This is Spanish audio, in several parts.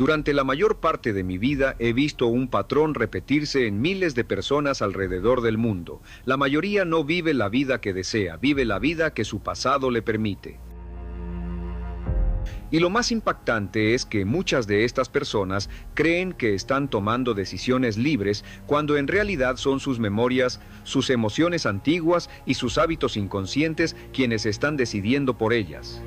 Durante la mayor parte de mi vida he visto un patrón repetirse en miles de personas alrededor del mundo. La mayoría no vive la vida que desea, vive la vida que su pasado le permite. Y lo más impactante es que muchas de estas personas creen que están tomando decisiones libres cuando en realidad son sus memorias, sus emociones antiguas y sus hábitos inconscientes quienes están decidiendo por ellas.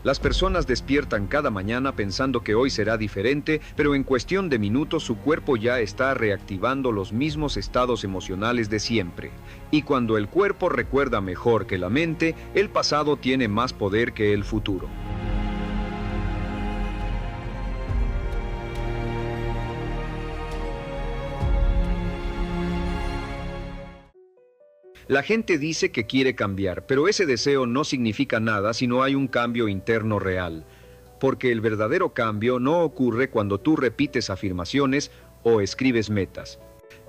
Las personas despiertan cada mañana pensando que hoy será diferente, pero en cuestión de minutos su cuerpo ya está reactivando los mismos estados emocionales de siempre. Y cuando el cuerpo recuerda mejor que la mente, el pasado tiene más poder que el futuro. La gente dice que quiere cambiar, pero ese deseo no significa nada si no hay un cambio interno real. Porque el verdadero cambio no ocurre cuando tú repites afirmaciones o escribes metas.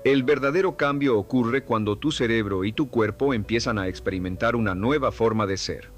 El verdadero cambio ocurre cuando tu cerebro y tu cuerpo empiezan a experimentar una nueva forma de ser.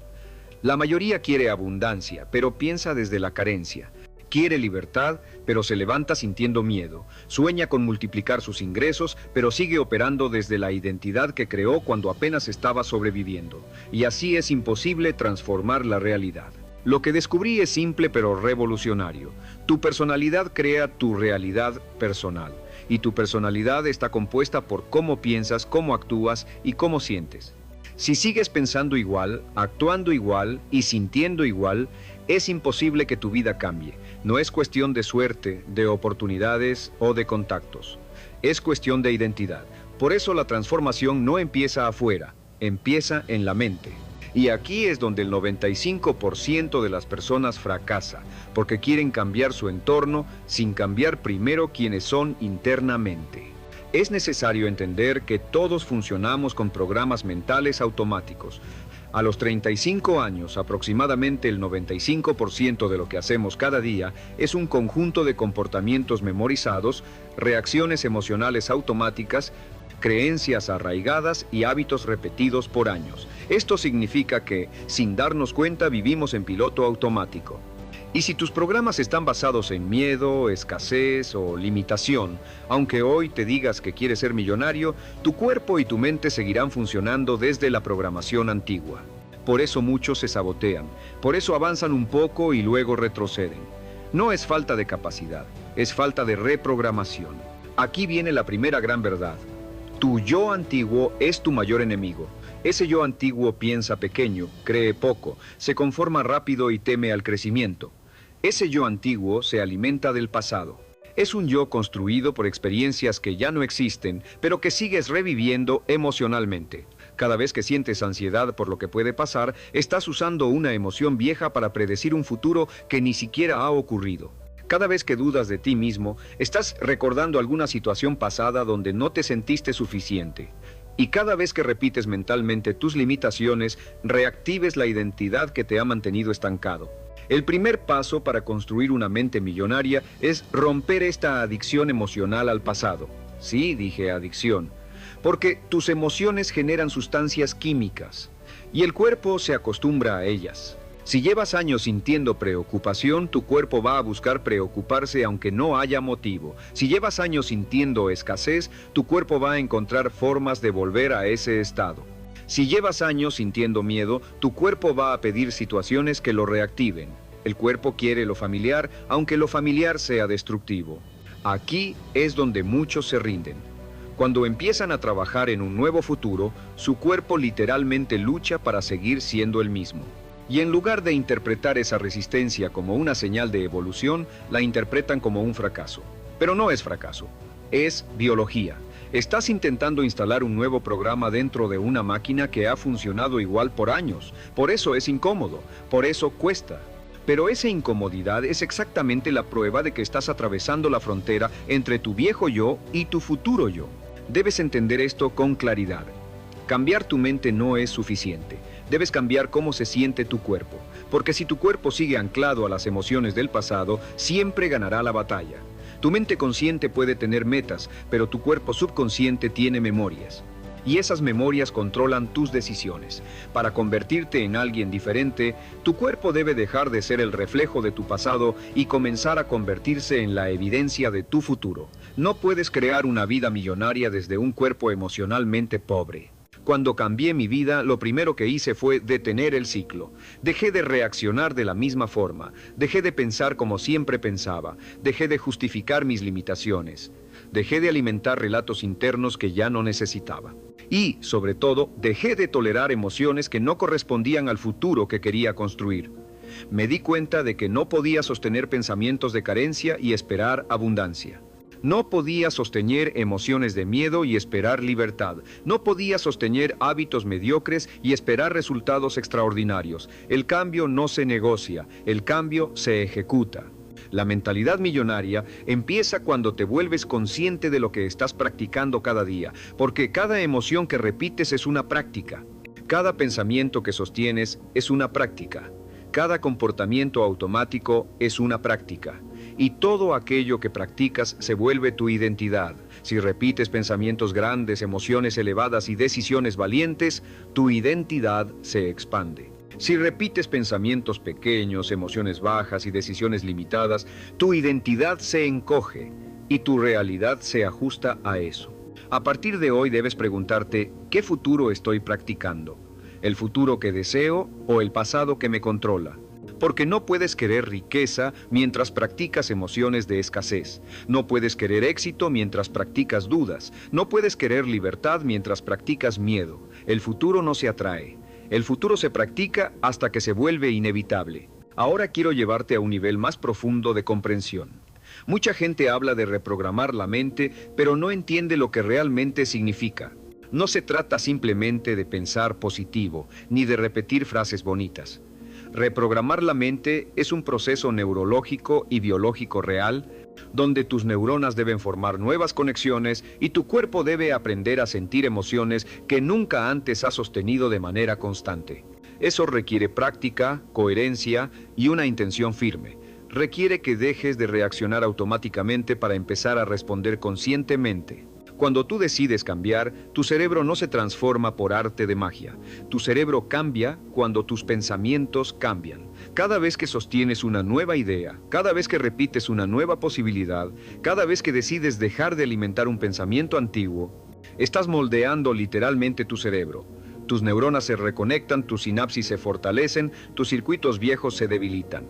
La mayoría quiere abundancia, pero piensa desde la carencia. Quiere libertad, pero se levanta sintiendo miedo. Sueña con multiplicar sus ingresos, pero sigue operando desde la identidad que creó cuando apenas estaba sobreviviendo. Y así es imposible transformar la realidad. Lo que descubrí es simple pero revolucionario. Tu personalidad crea tu realidad personal. Y tu personalidad está compuesta por cómo piensas, cómo actúas y cómo sientes. Si sigues pensando igual, actuando igual y sintiendo igual, es imposible que tu vida cambie. No es cuestión de suerte, de oportunidades o de contactos. Es cuestión de identidad. Por eso la transformación no empieza afuera, empieza en la mente. Y aquí es donde el 95% de las personas fracasa, porque quieren cambiar su entorno sin cambiar primero quienes son internamente. Es necesario entender que todos funcionamos con programas mentales automáticos. A los 35 años, aproximadamente el 95% de lo que hacemos cada día es un conjunto de comportamientos memorizados, reacciones emocionales automáticas, creencias arraigadas y hábitos repetidos por años. Esto significa que, sin darnos cuenta, vivimos en piloto automático. Y si tus programas están basados en miedo, escasez o limitación, aunque hoy te digas que quieres ser millonario, tu cuerpo y tu mente seguirán funcionando desde la programación antigua. Por eso muchos se sabotean, por eso avanzan un poco y luego retroceden. No es falta de capacidad, es falta de reprogramación. Aquí viene la primera gran verdad. Tu yo antiguo es tu mayor enemigo. Ese yo antiguo piensa pequeño, cree poco, se conforma rápido y teme al crecimiento. Ese yo antiguo se alimenta del pasado. Es un yo construido por experiencias que ya no existen, pero que sigues reviviendo emocionalmente. Cada vez que sientes ansiedad por lo que puede pasar, estás usando una emoción vieja para predecir un futuro que ni siquiera ha ocurrido. Cada vez que dudas de ti mismo, estás recordando alguna situación pasada donde no te sentiste suficiente. Y cada vez que repites mentalmente tus limitaciones, reactives la identidad que te ha mantenido estancado. El primer paso para construir una mente millonaria es romper esta adicción emocional al pasado. Sí, dije adicción, porque tus emociones generan sustancias químicas y el cuerpo se acostumbra a ellas. Si llevas años sintiendo preocupación, tu cuerpo va a buscar preocuparse aunque no haya motivo. Si llevas años sintiendo escasez, tu cuerpo va a encontrar formas de volver a ese estado. Si llevas años sintiendo miedo, tu cuerpo va a pedir situaciones que lo reactiven. El cuerpo quiere lo familiar, aunque lo familiar sea destructivo. Aquí es donde muchos se rinden. Cuando empiezan a trabajar en un nuevo futuro, su cuerpo literalmente lucha para seguir siendo el mismo. Y en lugar de interpretar esa resistencia como una señal de evolución, la interpretan como un fracaso. Pero no es fracaso, es biología. Estás intentando instalar un nuevo programa dentro de una máquina que ha funcionado igual por años. Por eso es incómodo, por eso cuesta. Pero esa incomodidad es exactamente la prueba de que estás atravesando la frontera entre tu viejo yo y tu futuro yo. Debes entender esto con claridad. Cambiar tu mente no es suficiente. Debes cambiar cómo se siente tu cuerpo, porque si tu cuerpo sigue anclado a las emociones del pasado, siempre ganará la batalla. Tu mente consciente puede tener metas, pero tu cuerpo subconsciente tiene memorias. y esas memorias controlan tus decisiones. Para convertirte en alguien diferente, tu cuerpo debe dejar de ser el reflejo de tu pasado y comenzar a convertirse en la evidencia de tu futuro. No puedes crear una vida millonaria desde un cuerpo emocionalmente pobre. Cuando cambié mi vida, lo primero que hice fue detener el ciclo. Dejé de reaccionar de la misma forma, dejé de pensar como siempre pensaba, dejé de justificar mis limitaciones, dejé de alimentar relatos internos que ya no necesitaba. Y, sobre todo, dejé de tolerar emociones que no correspondían al futuro que quería construir. Me di cuenta de que no podía sostener pensamientos de carencia y esperar abundancia. No podía sostener emociones de miedo y esperar libertad. No podía sostener hábitos mediocres y esperar resultados extraordinarios. El cambio no se negocia, el cambio se ejecuta. La mentalidad millonaria empieza cuando te vuelves consciente de lo que estás practicando cada día, porque cada emoción que repites es una práctica. Cada pensamiento que sostienes es una práctica. Cada comportamiento automático es una práctica. Y todo aquello que practicas se vuelve tu identidad. Si repites pensamientos grandes, emociones elevadas y decisiones valientes, tu identidad se expande. Si repites pensamientos pequeños, emociones bajas y decisiones limitadas, tu identidad se encoge y tu realidad se ajusta a eso. A partir de hoy debes preguntarte, ¿qué futuro estoy practicando? ¿El futuro que deseo o el pasado que me controla? Porque no puedes querer riqueza mientras practicas emociones de escasez. No puedes querer éxito mientras practicas dudas. No puedes querer libertad mientras practicas miedo. El futuro no se atrae. El futuro se practica hasta que se vuelve inevitable. Ahora quiero llevarte a un nivel más profundo de comprensión. Mucha gente habla de reprogramar la mente, pero no entiende lo que realmente significa. No se trata simplemente de pensar positivo, ni de repetir frases bonitas. Reprogramar la mente es un proceso neurológico y biológico real, donde tus neuronas deben formar nuevas conexiones y tu cuerpo debe aprender a sentir emociones que nunca antes ha sostenido de manera constante. Eso requiere práctica, coherencia y una intención firme. Requiere que dejes de reaccionar automáticamente para empezar a responder conscientemente. Cuando tú decides cambiar, tu cerebro no se transforma por arte de magia. Tu cerebro cambia cuando tus pensamientos cambian. Cada vez que sostienes una nueva idea, cada vez que repites una nueva posibilidad, cada vez que decides dejar de alimentar un pensamiento antiguo, estás moldeando literalmente tu cerebro. Tus neuronas se reconectan, tus sinapsis se fortalecen, tus circuitos viejos se debilitan.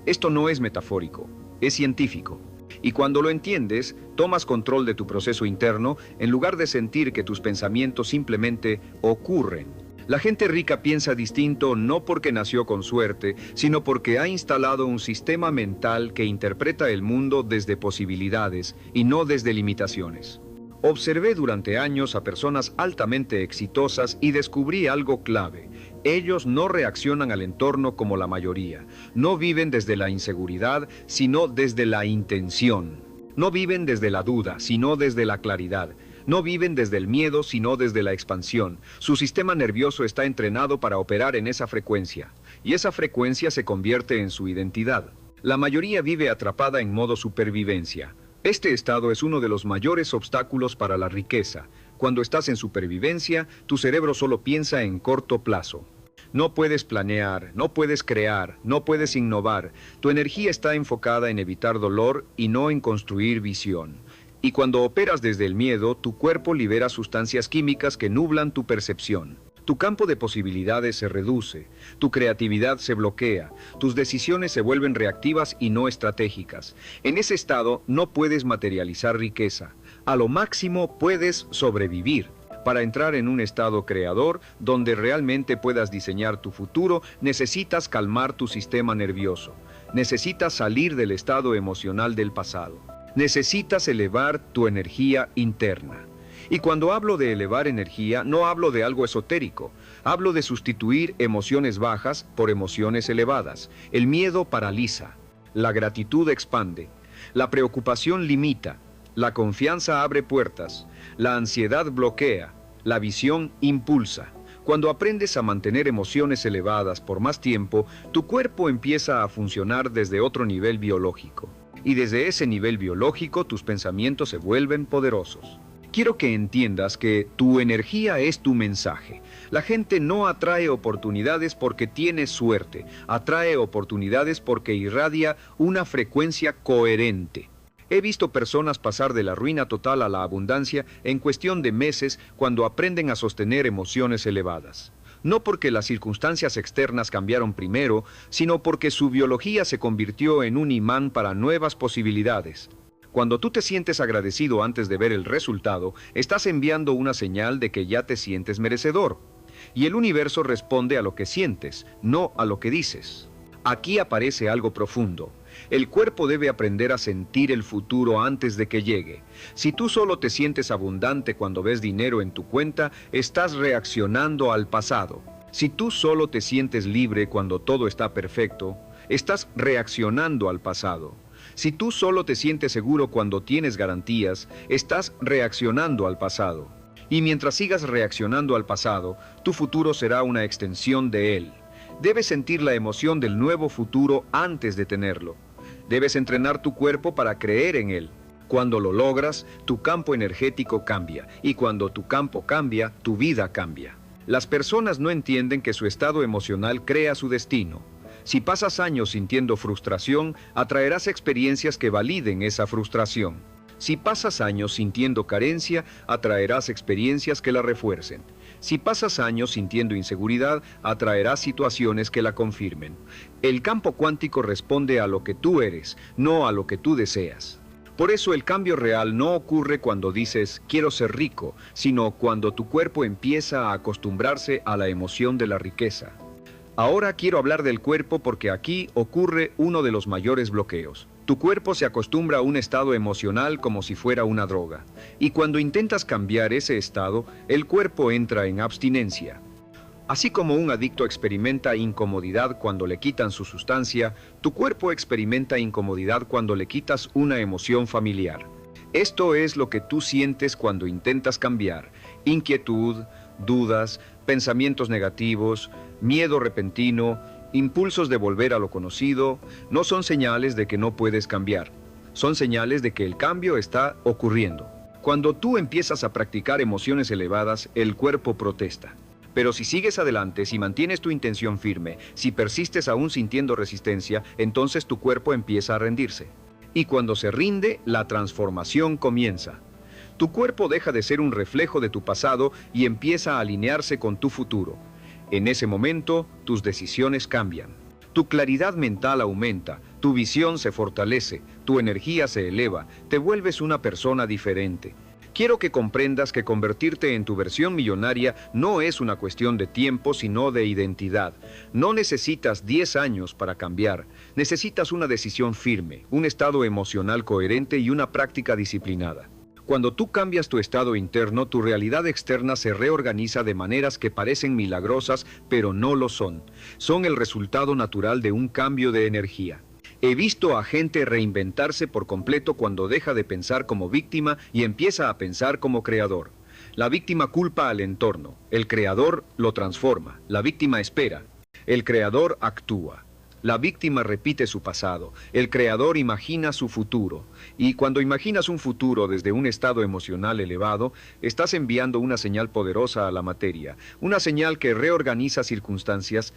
Esto no es metafórico, es científico. Y cuando lo entiendes, tomas control de tu proceso interno en lugar de sentir que tus pensamientos simplemente ocurren. La gente rica piensa distinto no porque nació con suerte, sino porque ha instalado un sistema mental que interpreta el mundo desde posibilidades y no desde limitaciones. Observé durante años a personas altamente exitosas y descubrí algo clave. Ellos no reaccionan al entorno como la mayoría. No viven desde la inseguridad, sino desde la intención. No viven desde la duda, sino desde la claridad. No viven desde el miedo, sino desde la expansión. Su sistema nervioso está entrenado para operar en esa frecuencia. Y esa frecuencia se convierte en su identidad. La mayoría vive atrapada en modo supervivencia. Este estado es uno de los mayores obstáculos para la riqueza. Cuando estás en supervivencia, tu cerebro solo piensa en corto plazo. No puedes planear, no puedes crear, no puedes innovar. Tu energía está enfocada en evitar dolor y no en construir visión. Y cuando operas desde el miedo, tu cuerpo libera sustancias químicas que nublan tu percepción. Tu campo de posibilidades se reduce, tu creatividad se bloquea, tus decisiones se vuelven reactivas y no estratégicas. En ese estado no puedes materializar riqueza. A lo máximo puedes sobrevivir. Para entrar en un estado creador, donde realmente puedas diseñar tu futuro, necesitas calmar tu sistema nervioso. Necesitas salir del estado emocional del pasado. Necesitas elevar tu energía interna. Y cuando hablo de elevar energía, no hablo de algo esotérico. Hablo de sustituir emociones bajas por emociones elevadas. El miedo paraliza. La gratitud expande. La preocupación limita. La confianza abre puertas. La ansiedad bloquea. La visión impulsa. Cuando aprendes a mantener emociones elevadas por más tiempo, tu cuerpo empieza a funcionar desde otro nivel biológico. Y desde ese nivel biológico, tus pensamientos se vuelven poderosos. Quiero que entiendas que tu energía es tu mensaje. La gente no atrae oportunidades porque tiene suerte, atrae oportunidades porque irradia una frecuencia coherente. He visto personas pasar de la ruina total a la abundancia en cuestión de meses cuando aprenden a sostener emociones elevadas. No porque las circunstancias externas cambiaron primero, sino porque su biología se convirtió en un imán para nuevas posibilidades. Cuando tú te sientes agradecido antes de ver el resultado, estás enviando una señal de que ya te sientes merecedor. Y el universo responde a lo que sientes, no a lo que dices. Aquí aparece algo profundo. El cuerpo debe aprender a sentir el futuro antes de que llegue. Si tú solo te sientes abundante cuando ves dinero en tu cuenta, estás reaccionando al pasado. Si tú solo te sientes libre cuando todo está perfecto, estás reaccionando al pasado. Si tú solo te sientes seguro cuando tienes garantías, estás reaccionando al pasado. Y mientras sigas reaccionando al pasado, tu futuro será una extensión de él. Debes sentir la emoción del nuevo futuro antes de tenerlo. Debes entrenar tu cuerpo para creer en él. Cuando lo logras, tu campo energético cambia. Y cuando tu campo cambia, tu vida cambia. Las personas no entienden que su estado emocional crea su destino. Si pasas años sintiendo frustración, atraerás experiencias que validen esa frustración. Si pasas años sintiendo carencia, atraerás experiencias que la refuercen. Si pasas años sintiendo inseguridad, atraerás situaciones que la confirmen. El campo cuántico responde a lo que tú eres, no a lo que tú deseas. Por eso el cambio real no ocurre cuando dices quiero ser rico, sino cuando tu cuerpo empieza a acostumbrarse a la emoción de la riqueza. Ahora quiero hablar del cuerpo porque aquí ocurre uno de los mayores bloqueos. Tu cuerpo se acostumbra a un estado emocional como si fuera una droga. Y cuando intentas cambiar ese estado, el cuerpo entra en abstinencia. Así como un adicto experimenta incomodidad cuando le quitan su sustancia, tu cuerpo experimenta incomodidad cuando le quitas una emoción familiar. Esto es lo que tú sientes cuando intentas cambiar: inquietud, dudas, pensamientos negativos, miedo repentino, impulsos de volver a lo conocido. No son señales de que no puedes cambiar. Son señales de que el cambio está ocurriendo. Cuando tú empiezas a practicar emociones elevadas, el cuerpo protesta. Pero si sigues adelante, si mantienes tu intención firme, si persistes aún sintiendo resistencia, entonces tu cuerpo empieza a rendirse. Y cuando se rinde, la transformación comienza. Tu cuerpo deja de ser un reflejo de tu pasado y empieza a alinearse con tu futuro. En ese momento, tus decisiones cambian. Tu claridad mental aumenta, tu visión se fortalece, tu energía se eleva, te vuelves una persona diferente. Quiero que comprendas que convertirte en tu versión millonaria no es una cuestión de tiempo, sino de identidad. No necesitas 10 años para cambiar. Necesitas una decisión firme, un estado emocional coherente y una práctica disciplinada. Cuando tú cambias tu estado interno, tu realidad externa se reorganiza de maneras que parecen milagrosas, pero no lo son. Son el resultado natural de un cambio de energía. He visto a gente reinventarse por completo cuando deja de pensar como víctima y empieza a pensar como creador. La víctima culpa al entorno, el creador lo transforma, la víctima espera, el creador actúa. La víctima repite su pasado, el creador imagina su futuro. Y cuando imaginas un futuro desde un estado emocional elevado, estás enviando una señal poderosa a la materia, una señal que reorganiza circunstancias,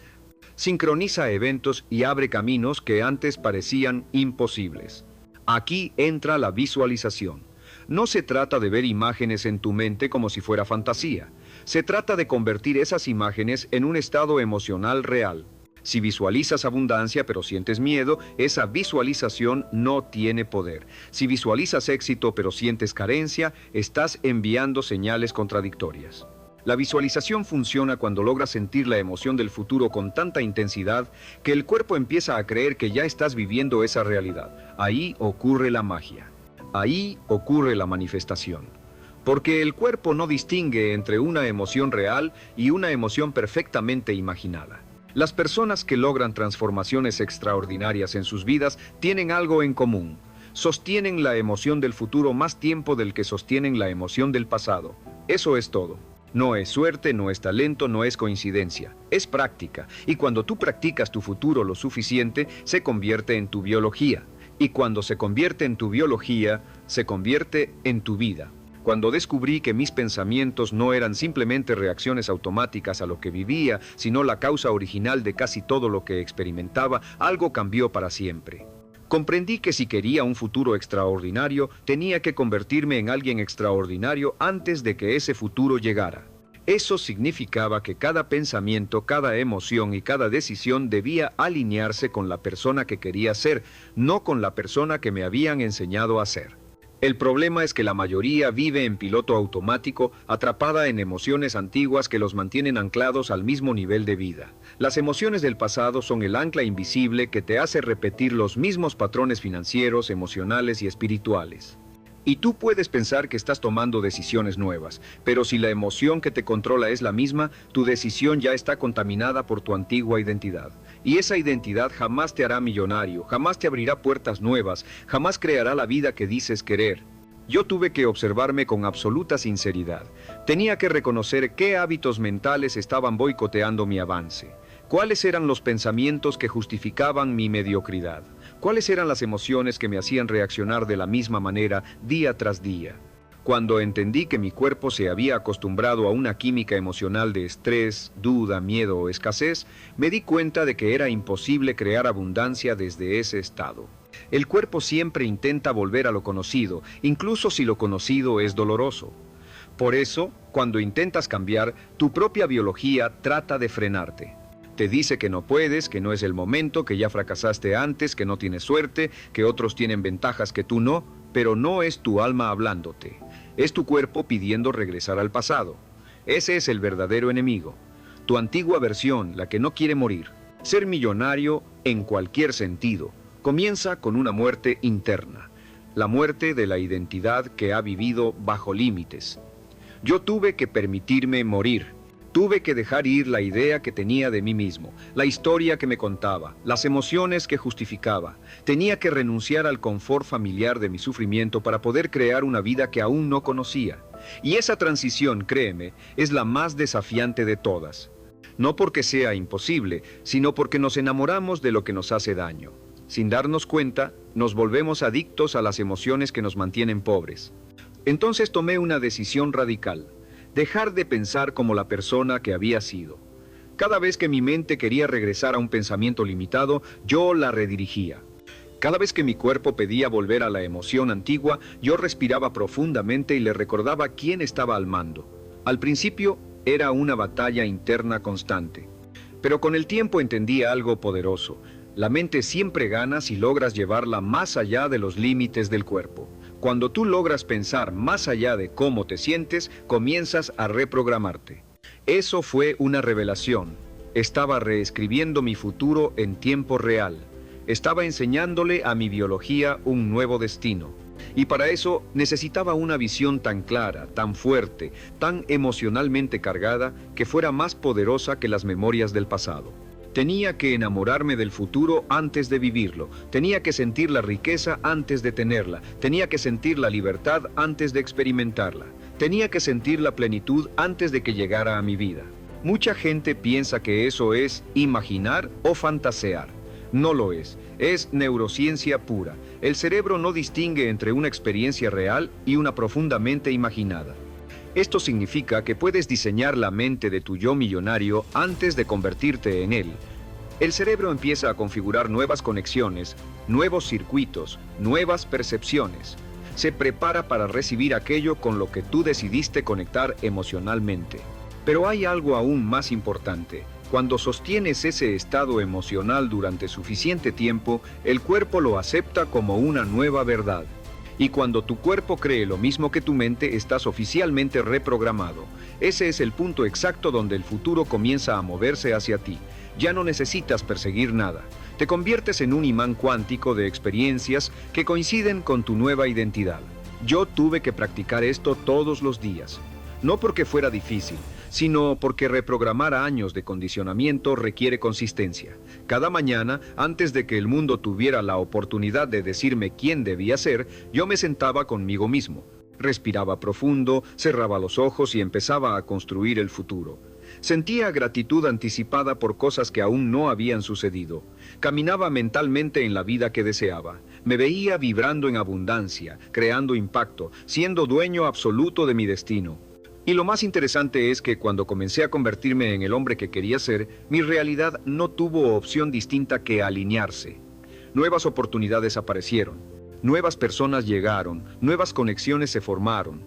sincroniza eventos y abre caminos que antes parecían imposibles. Aquí entra la visualización. No se trata de ver imágenes en tu mente como si fuera fantasía. Se trata de convertir esas imágenes en un estado emocional real. Si visualizas abundancia pero sientes miedo, esa visualización no tiene poder. Si visualizas éxito pero sientes carencia, estás enviando señales contradictorias. La visualización funciona cuando logras sentir la emoción del futuro con tanta intensidad que el cuerpo empieza a creer que ya estás viviendo esa realidad. Ahí ocurre la magia. Ahí ocurre la manifestación. Porque el cuerpo no distingue entre una emoción real y una emoción perfectamente imaginada. Las personas que logran transformaciones extraordinarias en sus vidas tienen algo en común. Sostienen la emoción del futuro más tiempo del que sostienen la emoción del pasado. Eso es todo. No es suerte, no es talento, no es coincidencia. Es práctica. Y cuando tú practicas tu futuro lo suficiente, se convierte en tu biología. Y cuando se convierte en tu biología, se convierte en tu vida. Cuando descubrí que mis pensamientos no eran simplemente reacciones automáticas a lo que vivía, sino la causa original de casi todo lo que experimentaba, algo cambió para siempre. Comprendí que si quería un futuro extraordinario, tenía que convertirme en alguien extraordinario antes de que ese futuro llegara. Eso significaba que cada pensamiento, cada emoción y cada decisión debía alinearse con la persona que quería ser, no con la persona que me habían enseñado a ser. El problema es que la mayoría vive en piloto automático, atrapada en emociones antiguas que los mantienen anclados al mismo nivel de vida. Las emociones del pasado son el ancla invisible que te hace repetir los mismos patrones financieros, emocionales y espirituales. Y tú puedes pensar que estás tomando decisiones nuevas, pero si la emoción que te controla es la misma, tu decisión ya está contaminada por tu antigua identidad. Y esa identidad jamás te hará millonario, jamás te abrirá puertas nuevas, jamás creará la vida que dices querer. Yo tuve que observarme con absoluta sinceridad. Tenía que reconocer qué hábitos mentales estaban boicoteando mi avance. ¿Cuáles eran los pensamientos que justificaban mi mediocridad? ¿Cuáles eran las emociones que me hacían reaccionar de la misma manera día tras día? Cuando entendí que mi cuerpo se había acostumbrado a una química emocional de estrés, duda, miedo o escasez, me di cuenta de que era imposible crear abundancia desde ese estado. El cuerpo siempre intenta volver a lo conocido, incluso si lo conocido es doloroso. Por eso, cuando intentas cambiar, tu propia biología trata de frenarte. Te dice que no puedes, que no es el momento, que ya fracasaste antes, que no tienes suerte, que otros tienen ventajas que tú no, pero no es tu alma hablándote. Es tu cuerpo pidiendo regresar al pasado. Ese es el verdadero enemigo. Tu antigua versión, la que no quiere morir. Ser millonario en cualquier sentido comienza con una muerte interna. La muerte de la identidad que ha vivido bajo límites. Yo tuve que permitirme morir. Tuve que dejar ir la idea que tenía de mí mismo, la historia que me contaba, las emociones que justificaba. Tenía que renunciar al confort familiar de mi sufrimiento para poder crear una vida que aún no conocía. Y esa transición, créeme, es la más desafiante de todas. No porque sea imposible, sino porque nos enamoramos de lo que nos hace daño. Sin darnos cuenta, nos volvemos adictos a las emociones que nos mantienen pobres. Entonces tomé una decisión radical. Dejar de pensar como la persona que había sido. Cada vez que mi mente quería regresar a un pensamiento limitado, yo la redirigía. Cada vez que mi cuerpo pedía volver a la emoción antigua, yo respiraba profundamente y le recordaba quién estaba al mando. Al principio, era una batalla interna constante. Pero con el tiempo entendí algo poderoso. La mente siempre gana si logras llevarla más allá de los límites del cuerpo. Cuando tú logras pensar más allá de cómo te sientes, comienzas a reprogramarte. Eso fue una revelación. Estaba reescribiendo mi futuro en tiempo real. Estaba enseñándole a mi biología un nuevo destino. Y para eso necesitaba una visión tan clara, tan fuerte, tan emocionalmente cargada, que fuera más poderosa que las memorias del pasado. Tenía que enamorarme del futuro antes de vivirlo. Tenía que sentir la riqueza antes de tenerla. Tenía que sentir la libertad antes de experimentarla. Tenía que sentir la plenitud antes de que llegara a mi vida. Mucha gente piensa que eso es imaginar o fantasear. No lo es. Es neurociencia pura. El cerebro no distingue entre una experiencia real y una profundamente imaginada. Esto significa que puedes diseñar la mente de tu yo millonario antes de convertirte en él. El cerebro empieza a configurar nuevas conexiones, nuevos circuitos, nuevas percepciones. Se prepara para recibir aquello con lo que tú decidiste conectar emocionalmente. Pero hay algo aún más importante. Cuando sostienes ese estado emocional durante suficiente tiempo, el cuerpo lo acepta como una nueva verdad. Y cuando tu cuerpo cree lo mismo que tu mente, estás oficialmente reprogramado. Ese es el punto exacto donde el futuro comienza a moverse hacia ti. Ya no necesitas perseguir nada. Te conviertes en un imán cuántico de experiencias que coinciden con tu nueva identidad. Yo tuve que practicar esto todos los días. No porque fuera difícil, sino porque reprogramar años de condicionamiento requiere consistencia. Cada mañana, antes de que el mundo tuviera la oportunidad de decirme quién debía ser, yo me sentaba conmigo mismo. Respiraba profundo, cerraba los ojos y empezaba a construir el futuro. Sentía gratitud anticipada por cosas que aún no habían sucedido. Caminaba mentalmente en la vida que deseaba. Me veía vibrando en abundancia, creando impacto, siendo dueño absoluto de mi destino. Y lo más interesante es que cuando comencé a convertirme en el hombre que quería ser, mi realidad no tuvo opción distinta que alinearse. Nuevas oportunidades aparecieron, nuevas personas llegaron, nuevas conexiones se formaron.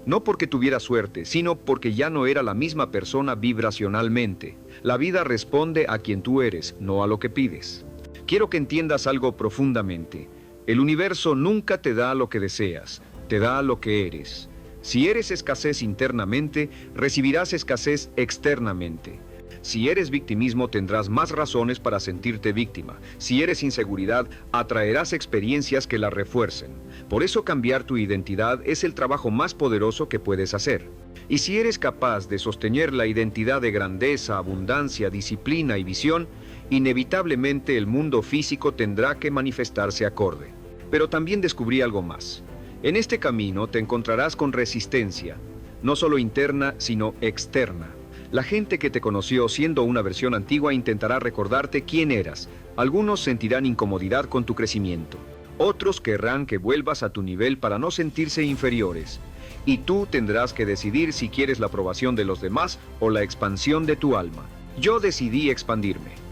No porque tuviera suerte, sino porque ya no era la misma persona vibracionalmente. La vida responde a quien tú eres, no a lo que pides. Quiero que entiendas algo profundamente. El universo nunca te da lo que deseas, te da lo que eres. Si eres escasez internamente, recibirás escasez externamente. Si eres victimismo, tendrás más razones para sentirte víctima. Si eres inseguridad, atraerás experiencias que la refuercen. Por eso cambiar tu identidad es el trabajo más poderoso que puedes hacer. Y si eres capaz de sostener la identidad de grandeza, abundancia, disciplina y visión, inevitablemente el mundo físico tendrá que manifestarse acorde. Pero también descubrí algo más. En este camino te encontrarás con resistencia, no solo interna, sino externa. La gente que te conoció siendo una versión antigua intentará recordarte quién eras. Algunos sentirán incomodidad con tu crecimiento. Otros querrán que vuelvas a tu nivel para no sentirse inferiores. Y tú tendrás que decidir si quieres la aprobación de los demás o la expansión de tu alma. Yo decidí expandirme.